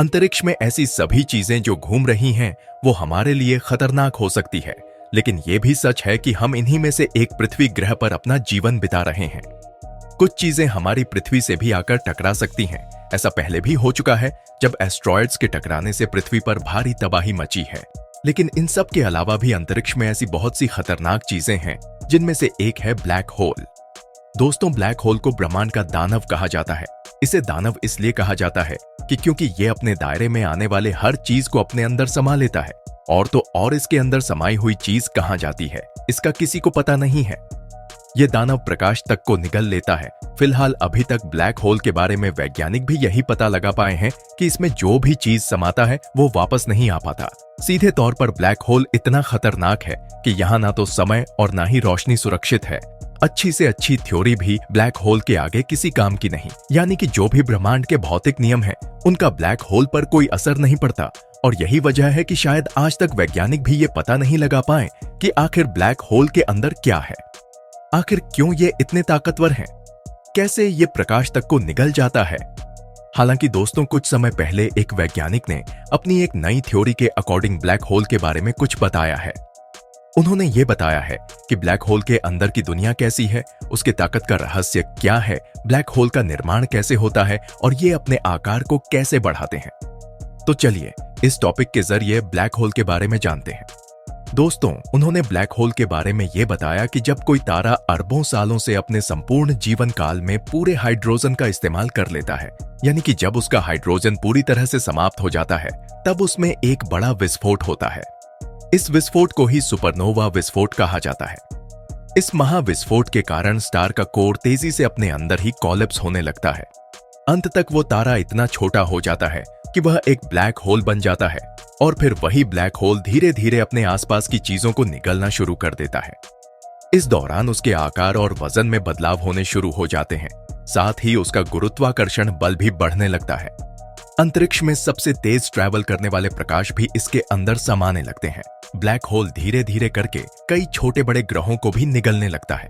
अंतरिक्ष में ऐसी सभी चीजें जो घूम रही हैं वो हमारे लिए खतरनाक हो सकती है, लेकिन ये भी सच है कि हम इन्हीं में से एक पृथ्वी ग्रह पर अपना जीवन बिता रहे हैं। कुछ चीजें हमारी पृथ्वी से भी आकर टकरा सकती हैं। ऐसा पहले भी हो चुका है जब एस्ट्रॉयड्स के टकराने से पृथ्वी पर भारी तबाही मची है। लेकिन इन सब के अलावा भी अंतरिक्ष में ऐसी बहुत सी खतरनाक चीजें हैं, जिनमें से एक है ब्लैक होल। दोस्तों, ब्लैक होल को ब्रह्मांड का दानव कहा जाता है। इसे दानव इसलिए कहा जाता है कि क्योंकि ये अपने दायरे में आने वाले हर चीज को अपने अंदर समा लेता है। और तो और इसके अंदर समाई हुई चीज कहां जाती है, इसका किसी को पता नहीं है। ये दानव प्रकाश तक को निगल लेता है। फिलहाल अभी तक ब्लैक होल के बारे में वैज्ञानिक भी यही पता लगा पाए हैं कि इसमें जो भी चीज समाता है वो वापस नहीं आ पाता। सीधे तौर पर ब्लैक होल इतना खतरनाक है कि यहाँ ना तो समय और ना ही रोशनी सुरक्षित है। अच्छी से अच्छी थ्योरी भी ब्लैक होल के आगे किसी काम की नहीं। यानी कि जो भी ब्रह्मांड के भौतिक नियम हैं, उनका ब्लैक होल पर कोई असर नहीं पड़ता। और यही वजह है कि शायद आज तक वैज्ञानिक भी ये पता नहीं लगा पाए कि आखिर ब्लैक होल के अंदर क्या है। आखिर क्यों ये इतने ताकतवर हैं? कैसे ये प्रकाश तक को निगल जाता है? हालांकि दोस्तों, कुछ समय पहले एक वैज्ञानिक ने अपनी एक नई थ्योरी के अकॉर्डिंग ब्लैक होल के बारे में कुछ बताया है। उन्होंने ये बताया है कि ब्लैक होल के अंदर की दुनिया कैसी है, उसके ताकत का रहस्य क्या है, ब्लैक होल का निर्माण कैसे होता है और ये अपने आकार को कैसे बढ़ाते हैं। तो चलिए इस टॉपिक के जरिए ब्लैक होल के बारे में जानते हैं। दोस्तों, उन्होंने ब्लैक होल के बारे में ये बताया कि जब कोई तारा अरबों सालों से अपने संपूर्ण जीवन काल में पूरे हाइड्रोजन का इस्तेमाल कर लेता है, यानी कि जब उसका हाइड्रोजन पूरी तरह से समाप्त हो जाता है, तब उसमें एक बड़ा विस्फोट होता है। इस विस्फोट को ही सुपरनोवा विस्फोट कहा जाता है। इस महाविस्फोट के कारण स्टार का कोर तेजी से अपने अंदर ही कोलैप्स होने लगता है। अंत तक वो तारा इतना छोटा हो जाता है कि वह एक ब्लैक होल बन जाता है और फिर वही ब्लैक होल धीरे धीरे अपने आसपास की चीजों को निगलना शुरू कर देता है। इस दौरान उसके आकार और वजन में बदलाव होने शुरू हो जाते हैं। साथ ही उसका गुरुत्वाकर्षण बल भी बढ़ने लगता है। अंतरिक्ष में सबसे तेज ट्रैवल करने वाले प्रकाश भी इसके अंदर समाने लगते हैं। ब्लैक होल धीरे धीरे करके कई छोटे बड़े ग्रहों को भी निगलने लगता है।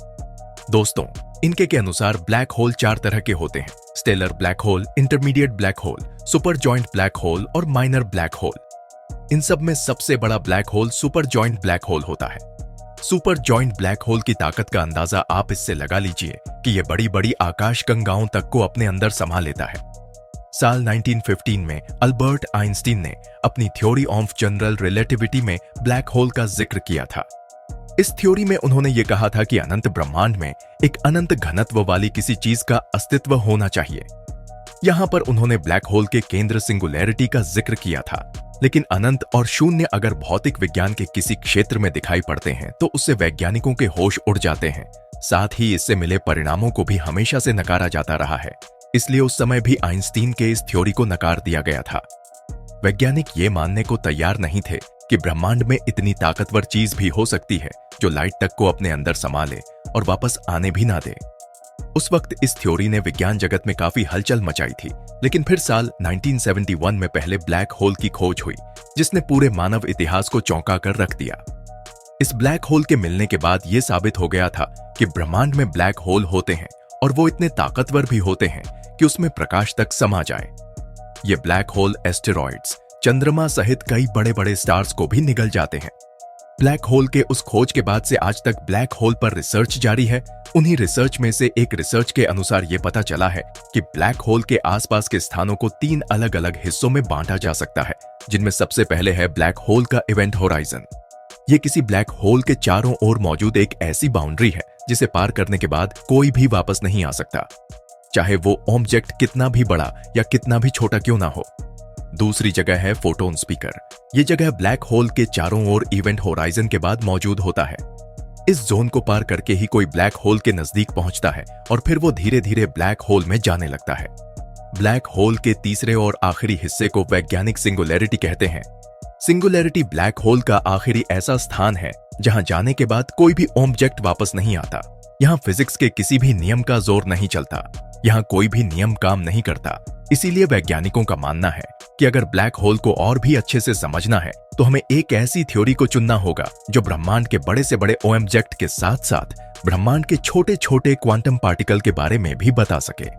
दोस्तों, इनके के अनुसार ब्लैक होल 4 तरह के होते हैं: stellar black hole, intermediate black hole, super giant black hole और माइनर ब्लैक होल। इन सब में सबसे बड़ा black hole super giant black hole होता है। सुपर जॉइंट ब्लैक होल की ताकत का अंदाजा आप इससे लगा लीजिए कि यह बड़ी बड़ी आकाश गंगाओं तक को अपने अंदर समा लेता है। साल 1915 में अल्बर्ट आइंस्टीन ने अपनी थ्योरी ऑफ जनरल रिलेटिविटी में ब्लैक होल का जिक्र किया था। इस थ्योरी में उन्होंने ये कहा था कि अनंत ब्रह्मांड में एक अनंत घनत्व वाली किसी चीज का अस्तित्व होना चाहिए। यहां पर उन्होंने ब्लैक होल के केंद्र सिंगुलैरिटी का जिक्र किया था। लेकिन अनंत और शून्य अगर भौतिक विज्ञान के किसी क्षेत्र में दिखाई पड़ते हैं तो उससे वैज्ञानिकों के होश उड़ जाते हैं। साथ ही इससे मिले परिणामों को भी हमेशा से नकारा जाता रहा है। इसलिए उस समय भी आइंस्टीन के इस थ्योरी को नकार दिया गया था। वैज्ञानिक ये मानने को तैयार नहीं थे कि ब्रह्मांड में इतनी ताकतवर चीज भी हो सकती है जो लाइट तक को अपने अंदर समा ले और वापस आने भी ना दे। उस वक्त इस थ्योरी ने विज्ञान जगत में काफी हलचल मचाई थी। लेकिन फिर साल 1971 में पहले ब्लैक होल की खोज हुई, जिसने पूरे मानव इतिहास को चौंका कर रख दिया। इस ब्लैक होल के मिलने के बाद यह साबित हो गया था कि ब्रह्मांड में ब्लैक होल होते हैं और वो इतने ताकतवर भी होते हैं कि उसमें प्रकाश तक समा जाए। ये ब्लैक होल एस्टेरॉइड्स, चंद्रमा सहित कई बड़े बड़े स्टार्स को भी निगल जाते हैं। ब्लैक होल के उस खोज के बाद से आज तक ब्लैक होल पर रिसर्च जारी है। उन्हीं रिसर्च में से एक रिसर्च के अनुसार ये पता चला है कि ब्लैक होल के आसपास के स्थानों को 3 अलग अलग हिस्सों में बांटा जा सकता है, जिनमें सबसे पहले है ब्लैक होल का इवेंट होराइजन। ये किसी ब्लैक होल के चारों ओर मौजूद एक ऐसी बाउंड्री है जिसे पार करने के बाद कोई भी वापस नहीं आ सकता, चाहे वो ऑब्जेक्ट कितना भी बड़ा या कितना भी छोटा क्यों ना हो। दूसरी जगह है फोटोन स्पीकर। ये जगह ब्लैक होल के चारों ओर इवेंट होराइजन के बाद मौजूद होता है। इस जोन को पार करके ही कोई ब्लैक होल के नजदीक पहुंचता है और फिर वो धीरे धीरे ब्लैक होल में जाने लगता है। ब्लैक होल के तीसरे और आखिरी हिस्से को वैज्ञानिक सिंगुलैरिटी कहते हैं। सिंगुलैरिटी ब्लैक होल का आखिरी ऐसा स्थान है जहां जाने के बाद कोई भी ऑब्जेक्ट वापस नहीं आता। यहाँ फिजिक्स के किसी भी नियम का जोर नहीं चलता, यहाँ कोई भी नियम काम नहीं करता। इसीलिए वैज्ञानिकों का मानना है कि अगर ब्लैक होल को और भी अच्छे से समझना है तो हमें एक ऐसी थ्योरी को चुनना होगा जो ब्रह्मांड के बड़े से बड़े ऑब्जेक्ट के साथ साथ ब्रह्मांड के छोटे छोटे क्वांटम पार्टिकल के बारे में भी बता सके।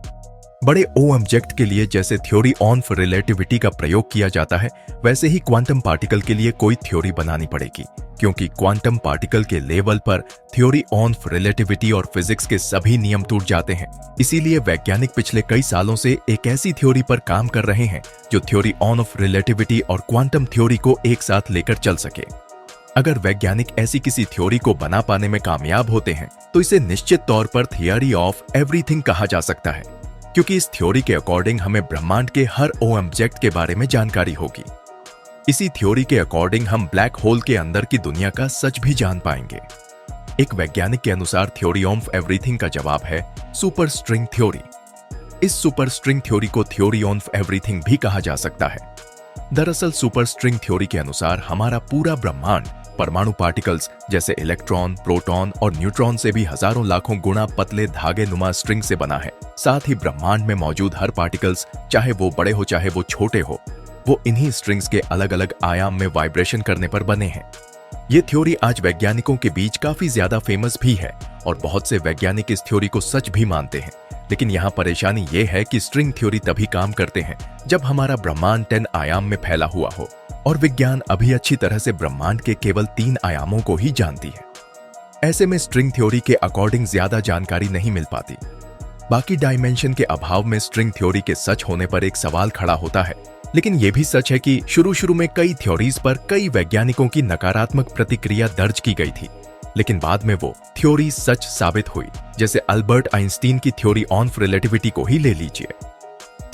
बड़े ओ ऑब्जेक्ट के लिए जैसे थ्योरी ऑफ रिलेटिविटी का प्रयोग किया जाता है, वैसे ही क्वांटम पार्टिकल के लिए कोई थ्योरी बनानी पड़ेगी, क्योंकि क्वांटम पार्टिकल के लेवल पर थ्योरी ऑफ रिलेटिविटी और फिजिक्स के सभी नियम टूट जाते हैं। इसीलिए वैज्ञानिक पिछले कई सालों से एक ऐसी थ्योरी पर काम कर रहे हैं जो थ्योरी ऑफ रिलेटिविटी और क्वांटम थ्योरी को एक साथ लेकर चल सके। अगर वैज्ञानिक ऐसी किसी थ्योरी को बना पाने में कामयाब होते हैं तो इसे निश्चित तौर पर थियरी ऑफ एवरीथिंग कहा जा सकता है, क्योंकि इस थ्योरी के अकॉर्डिंग हमें ब्रह्मांड के हर ओ ऑब्जेक्ट के बारे में जानकारी होगी। इसी थ्योरी के अकॉर्डिंग हम ब्लैक होल के अंदर की दुनिया का सच भी जान पाएंगे। एक वैज्ञानिक के अनुसार थ्योरी ऑफ एवरीथिंग का जवाब है सुपर स्ट्रिंग थ्योरी। इस सुपर स्ट्रिंग थ्योरी को थ्योरी ऑफ एवरीथिंग भी कहा जा सकता है। दरअसल सुपर स्ट्रिंग थ्योरी के अनुसार हमारा पूरा ब्रह्मांड परमाणु पार्टिकल्स जैसे इलेक्ट्रॉन, प्रोटॉन और न्यूट्रॉन से भी हजारों लाखों गुना पतले धागे नुमा स्ट्रिंग से बना है। साथ ही ब्रह्मांड में मौजूद हर पार्टिकल्स, चाहे वो बड़े हो चाहे वो छोटे हो, वो इन्हीं स्ट्रिंग्स के अलग अलग आयाम में वाइब्रेशन करने पर बने हैं। ये थ्योरी आज वैज्ञानिकों के बीच काफी ज्यादा फेमस भी है और बहुत से वैज्ञानिक इस थ्योरी को सच भी मानते हैं। लेकिन यहाँ परेशानी ये है कि स्ट्रिंग थ्योरी तभी काम करते हैं जब हमारा ब्रह्मांड 10 आयाम में फैला हुआ हो, और विज्ञान अभी अच्छी तरह से ब्रह्मांड के केवल 3 आयामों को ही जानती है। ऐसे में स्ट्रिंग थ्योरी के अकॉर्डिंग ज्यादा जानकारी नहीं मिल पाती। बाकी डायमेंशन के अभाव में स्ट्रिंग थ्योरी के सच होने पर एक सवाल खड़ा होता है। लेकिन यह भी सच है कि शुरू में कई थ्योरीज पर कई वैज्ञानिकों की नकारात्मक प्रतिक्रिया दर्ज की गई थी, लेकिन बाद में वो थ्योरी सच साबित हुई। जैसे अल्बर्ट आइंस्टीन की थ्योरी ऑफ रिलेटिविटी को ही ले लीजिए।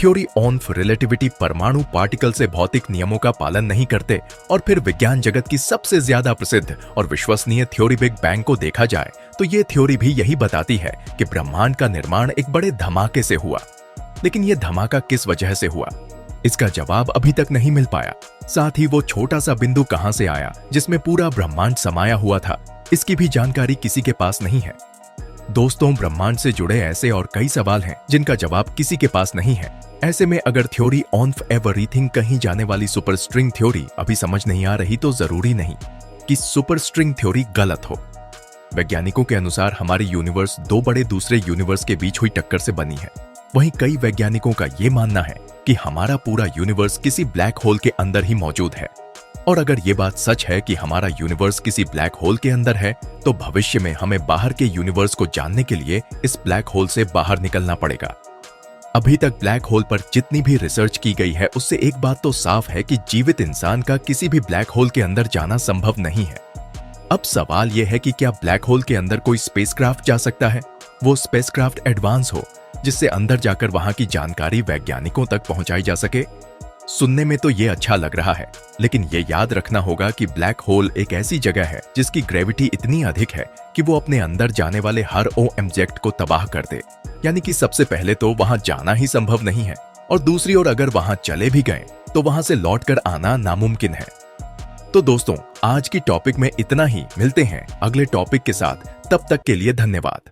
थ्योरी ऑफ रिलेटिविटी परमाणु पार्टिकल से भौतिक नियमों का पालन नहीं करते, और फिर विज्ञान जगत की सबसे ज्यादा प्रसिद्ध और विश्वसनीय थ्योरी बिग बैंग को देखा जाए तो ये थ्योरी भी यही बताती है कि ब्रह्मांड का निर्माण एक बड़े धमाके से हुआ। लेकिन ये धमाका किस वजह से हुआ, इसका जवाब अभी तक नहीं मिल पाया। साथ ही वो छोटा सा बिंदु कहां से आया जिसमें पूरा ब्रह्मांड समाया हुआ था, इसकी भी जानकारी किसी के पास नहीं है। दोस्तों, ब्रह्मांड से जुड़े ऐसे और कई सवाल हैं जिनका जवाब किसी के पास नहीं है। ऐसे में अगर थ्योरी ऑफ एवरीथिंग कहीं जाने वाली सुपर स्ट्रिंग थ्योरी अभी समझ नहीं आ रही तो जरूरी नहीं कि सुपर स्ट्रिंग थ्योरी गलत हो। वैज्ञानिकों के अनुसार हमारी यूनिवर्स 2 बड़े दूसरे यूनिवर्स के बीच हुई टक्कर से बनी है। वहीं कई वैज्ञानिकों का ये मानना है कि हमारा पूरा यूनिवर्स किसी ब्लैक होल के अंदर ही मौजूद है। और अगर ये बात सच है कि हमारा यूनिवर्स किसी ब्लैक होल के अंदर है, तो भविष्य में हमें बाहर के यूनिवर्स को जानने के लिए इस ब्लैक होल से बाहर निकलना पड़ेगा। अभी तक ब्लैक होल पर जितनी भी रिसर्च की गई है उससे एक बात तो साफ है कि जीवित इंसान का किसी भी ब्लैक होल के अंदर जाना संभव नहीं है। अब सवाल यह है कि क्या ब्लैक होल के अंदर कोई स्पेसक्राफ्ट जा सकता है, वो स्पेसक्राफ्ट एडवांस हो जिससे अंदर जाकर वहां की जानकारी वैज्ञानिकों तक पहुंचाई जा सके। सुनने में तो ये अच्छा लग रहा है, लेकिन ये याद रखना होगा कि ब्लैक होल एक ऐसी जगह है जिसकी ग्रेविटी इतनी अधिक है कि वो अपने अंदर जाने वाले हर ओ ऑब्जेक्ट को तबाह कर दे। यानी कि सबसे पहले तो वहां जाना ही संभव नहीं है, और दूसरी ओर अगर वहां चले भी गए तो वहां से लौटकर आना नामुमकिन है। तो दोस्तों, आज की टॉपिक में इतना ही। मिलते हैं अगले टॉपिक के साथ, तब तक के लिए धन्यवाद।